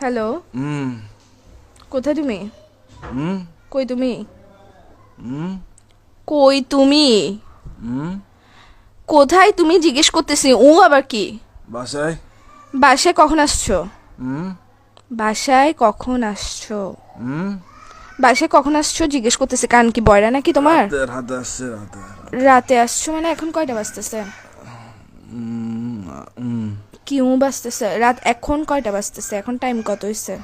Hello, কোথায় তুমি? কই তুমি? কই তুমি? কোথায় তুমি জিজ্ঞেস করতেছি। আবার কি? বাসায়। বাসায় কখন আসছো? বাসায় কখন আসছো? বাসায় কখন আসছো জিজ্ঞেস করতেছি। কান কি বয়রা নাকি তোমার? রাতে আসছে রাতে। রাতে আসছো মানে এখন কয়টা বাজতেছে? কি বাজতেছে? রাত এখন কয়টা বাজতেছে? এখন টাইম কত হইছে?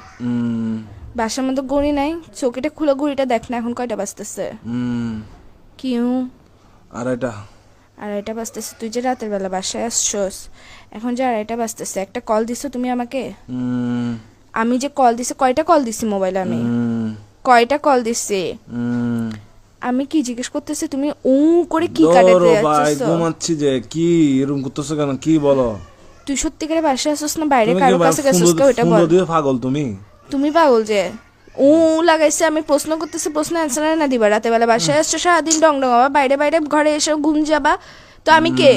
বাসার মধ্যে ঘড়ি নাই, চোখেটা খুলে ঘড়িটা দেখ না, এখন কয়টা বাজতেছে? কি আড়াইটা। আড়াইটা বাজতেছে। তুই যে রাতের বেলা বাসায় আসছোস, এখন যে আড়াইটা বাজতেছে, একটা কল দিছো তুমি আমাকে? আমি যে কল দিছি, কয়টা কল দিছি মোবাইলে? আমি কয়টা কল দিছি? আমি কি জিজ্ঞেস করতেছি, তুমি করে কি কাটাতে যাচ্ছিস? ঘুমাচ্ছি যে। কি এরকম করতেছো কেন? কি বলো? তুই সত্যিকারে বাসায় আসছিস না বাইরে তুমি কারো কাছে গেছিস? ওইটা বল। পাগল তুমি? তুমি পাগল যে লাগাইছে। আমি প্রশ্ন করতেছি, প্রশ্ন অ্যান্সার না দিবা? রাতে বেলা বাসায় আসছো, সারাদিন ডং ডং আবার বাইরে বাইরে ঘরে এসে ঘুম যাবা। তো আমি কে?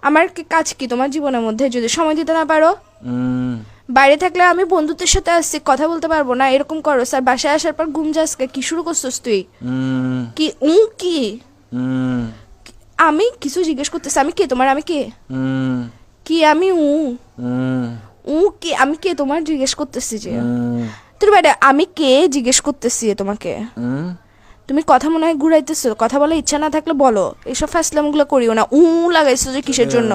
আমার কি কাজ কি তোমার জীবনের মধ্যে যদি সময় দিতে না পারো? বাইরে থাকলে আমি বন্ধুদের সাথে আসছি, কথা বলতে পারবো না? এরকম করো স্যার। বাসায় আসার পর ঘুম যাস, কি শুরু করছিস তুই? কি কি? আমি কিছু জিজ্ঞেস করতেছি, আমি কে তোমার? আমি কে? কি আমি কি? আমি কে তোমার জিজ্ঞেস করতেছি যে তোর বাইরে আমি কে জিজ্ঞেস করতেছি তোমাকে। তুমি কথা মনে হয় ঘুরাইতেছো। কথা বলার ইচ্ছা না থাকলে বলো, এইসব ফাসলাম গুলো করিও না। লাগাইছো যে কিসের জন্য?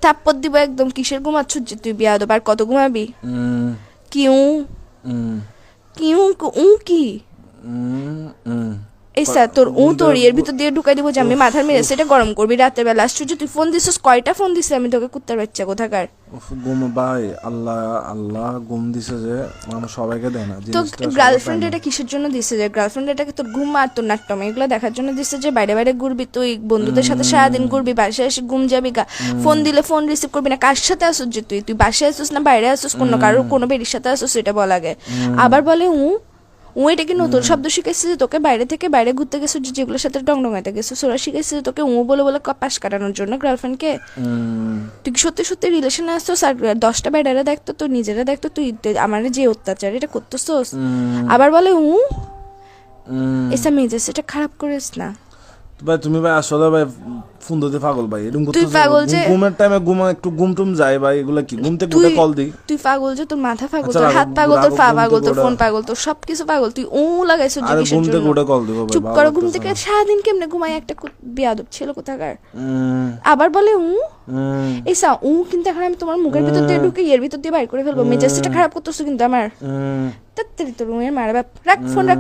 থাপ্পড় দিব একদম। কিসের ঘুমাচ্ছ যে তুই? বিয়াদব। আর কত ঘুমাবি? কি কি কি? এই স্যার তোর তোর এর ভিতর দিয়ে ঢুকাই দিব যে আমি মাথার মেরে সেটা গরম করবি রাতের বেলা। আশ্চর্য, তুই ফোন দিছিস? কয়টা ফোন দিছিস আমি তোকে? কুত্তার বাচ্চা কোথাকার। ঘুম ভাই, আল্লাহ আল্লাহ ঘুম দিছে যে মানুষ সবাইকে দেয় না। তো গার্লফ্রেন্ড এটা কিসের জন্য দিছে? যে গার্লফ্রেন্ড এটাকে তোর ঘুম আর তোর নাট্যম এগুলো দেখার জন্য দিছে যে বাইরে বাইরে ঘুরবি তুই, বন্ধুদের সাথে সারাদিন ঘুরবি, বাসায় এসে ঘুম যাবি গা। ফোন দিলে ফোন রিসিভ করবি না। কার সাথে আসছিস যে তুই? তুই বাসায় আসছিস না বাইরে আসছিস? কোনো বেরির সাথে আসছিস এটা বল আগে। আবার বলে এটা কি নতুন শব্দ শিখেছিস যে তোকে? বাইরে থেকে বাইরে ঘুরতে গেছিস, যেগুলোর সাথে ডংডঙাইতে গেছিস ওরা শিখেছিস তোকে বলে বলে পাশ কাটানোর জন্য গার্লফ্রেন্ডকে? তুই কি সত্যি সত্যি রিলেশনে আসছিস? আর 10টা বেডারা দেখতো, তো নিজেরা দেখতো তুই আমার যে অত্যাচার এটা করতেছস। আবার বলে এসা মেজাজ এটা খারাপ করিস না ভাই। তুমি ভাই আসলে ভাই ফোন দিতে পাগল ভাই। এরকম তুই পাগল যে ঘুমের টাইমে একটু ঘুম টুম যায় ভাই। এগুলা কি? ঘুম থেকে উঠে কল দিই? তুই পাগল যে, তোর মাথা পাগল, তোর হাত পাগল, তোর পা পাগল, তোর ফোন পাগল, তোর সবকিছু পাগল। তুই লাগাইছিস যে কিসের জন্য? ঘুম থেকে উঠে কল দিব ভাই। চুপ করো। ঘুম থেকে সারাদিন কেমনে ঘুমাই একটা বিয়াদব ছেলে কোথাকার। আবার বলে এসা কিন্তু এখন আমি তোমার মুখের ভিতর দিয়ে ঢুকে এর ভিতর দিয়ে বাইর করে ফেলবো। মেজাজটা খারাপ করতেছো কিন্তু আমার। তাড়াতাড়ি তোর মারা বাপ। রাখ ফোন রাখ।